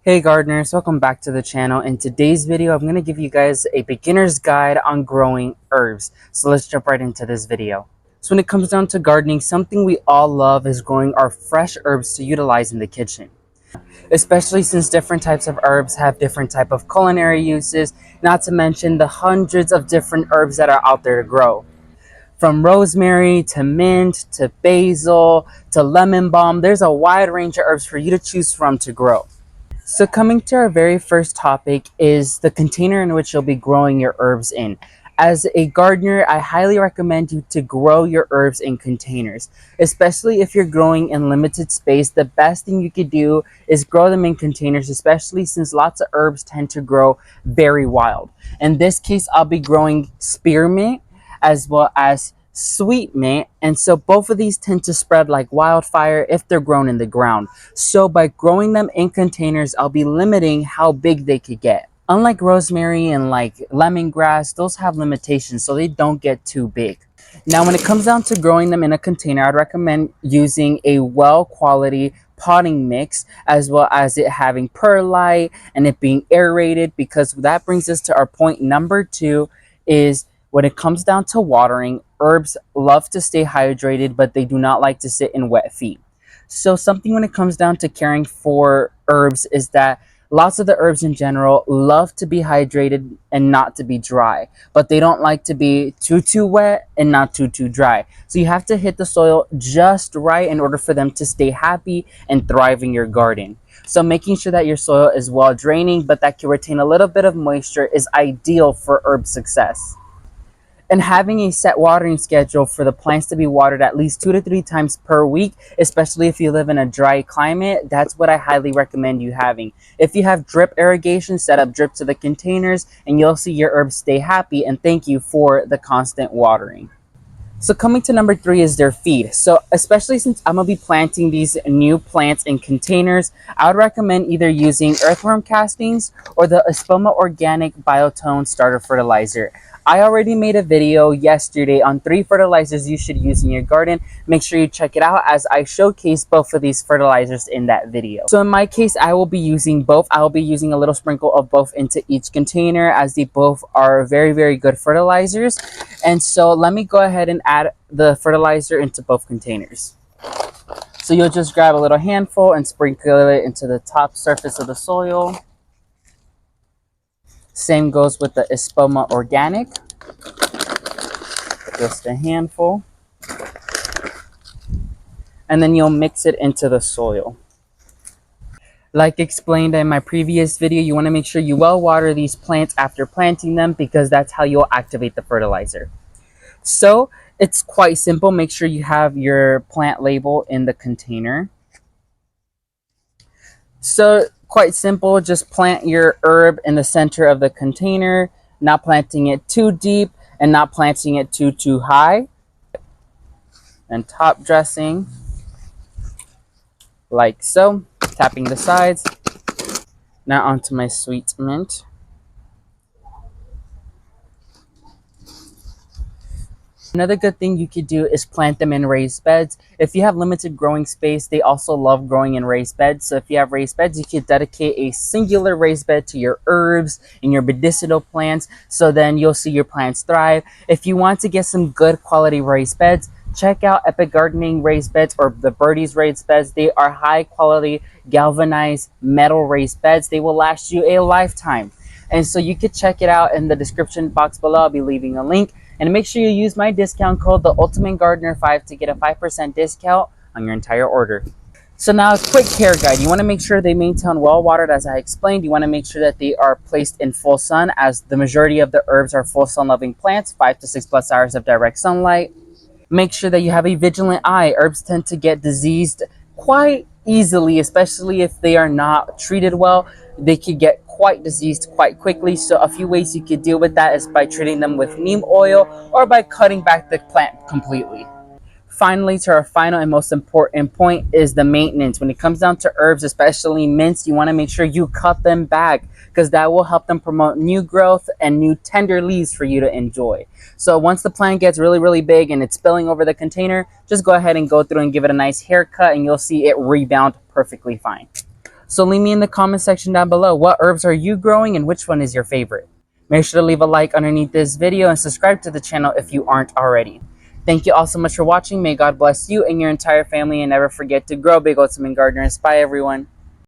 Hey gardeners, welcome back to the channel. In today's video, I'm going to give you guys a beginner's guide on growing herbs. So let's jump right into this video. So when it comes down to gardening, something we all love is growing our fresh herbs to utilize in the kitchen. Especially since different types of herbs have different type of culinary uses, not to mention the hundreds of different herbs that are out there to grow. From rosemary to mint to basil to lemon balm, there's a wide range of herbs for you to choose from to grow. So coming to our very first topic is the container in which you'll be growing your herbs in. As a gardener, I highly recommend you to grow your herbs in containers, especially if you're growing in limited space. The best thing you could do is grow them in containers, especially since lots of herbs tend to grow very wild. In this case, I'll be growing spearmint as well as sweet mint, and so both of these tend to spread like wildfire if they're grown in the ground. So by growing them in containers, I'll be limiting how big they could get. Unlike rosemary and like lemongrass, those have limitations, so they don't get too big. Now when it comes down to growing them in a container, I'd recommend using a well quality potting mix, as well as it having perlite and it being aerated, because that brings us to our point number 2 is when it comes down to watering, herbs love to stay hydrated, but they do not like to sit in wet feet. So something when it comes down to caring for herbs is that lots of the herbs in general love to be hydrated and not to be dry, but they don't like to be too wet and not too dry. So you have to hit the soil just right in order for them to stay happy and thrive in your garden. So making sure that your soil is well draining, but that can retain a little bit of moisture is ideal for herb success. And having a set watering schedule for the plants to be watered at least 2 to 3 times per week, especially if you live in a dry climate, that's what I highly recommend you having. If you have drip irrigation, set up drip to the containers and you'll see your herbs stay happy and thank you for the constant watering. So coming to number 3 is their feed. So especially since I'm going to be planting these new plants in containers, I would recommend either using earthworm castings or the Espoma Organic Biotone Starter Fertilizer. I already made a video yesterday on 3 fertilizers you should use in your garden. Make sure you check it out as I showcase both of these fertilizers in that video. So in my case, I will be using both. I will be using a little sprinkle of both into each container, as they both are very good fertilizers. And so let me go ahead and add the fertilizer into both containers. So you'll just grab a little handful and sprinkle it into the top surface of the soil. Same goes with the Espoma Organic. Just a handful. And then you'll mix it into the soil. Like explained in my previous video, you want to make sure you well water these plants after planting them, because that's how you'll activate the fertilizer. So it's quite simple. Make sure you have your plant label in the container. So quite simple, just plant your herb in the center of the container, not planting it too deep and not planting it too high. And top dressing like so, tapping the sides. Now onto my sweet mint. Another good thing you could do is plant them in raised beds. If you have limited growing space, they also love growing in raised beds. So if you have raised beds, you could dedicate a singular raised bed to your herbs and your medicinal plants. So then you'll see your plants thrive. If you want to get some good quality raised beds, check out Epic Gardening raised beds or the Birdie's raised beds. They are high quality galvanized metal raised beds. They will last you a lifetime. And so you could check it out in the description box below. I'll be leaving a link. And make sure you use my discount code, the Ultimate Gardener 5, to get a 5% discount on your entire order. So now a quick care guide. You want to make sure they maintain well watered, as I explained. You want to make sure that they are placed in full sun, as the majority of the herbs are full sun loving plants, 5 to 6 plus hours of direct sunlight. Make sure that you have a vigilant eye. Herbs tend to get diseased quite easily, especially if they are not treated well. They could get quite diseased quite quickly. So a few ways you could deal with that is by treating them with neem oil or by cutting back the plant completely. Finally, to our final and most important point is the maintenance. When it comes down to herbs, especially mints, you want to make sure you cut them back, because that will help them promote new growth and new tender leaves for you to enjoy. So once the plant gets really big and it's spilling over the container, just go ahead and go through and give it a nice haircut and you'll see it rebound perfectly fine. So leave me in the comment section down below, what herbs are you growing and which one is your favorite? Make sure to leave a like underneath this video and subscribe to the channel if you aren't already. Thank you all so much for watching. May God bless you and your entire family, and never forget to grow big, ultimate gardeners. Bye everyone.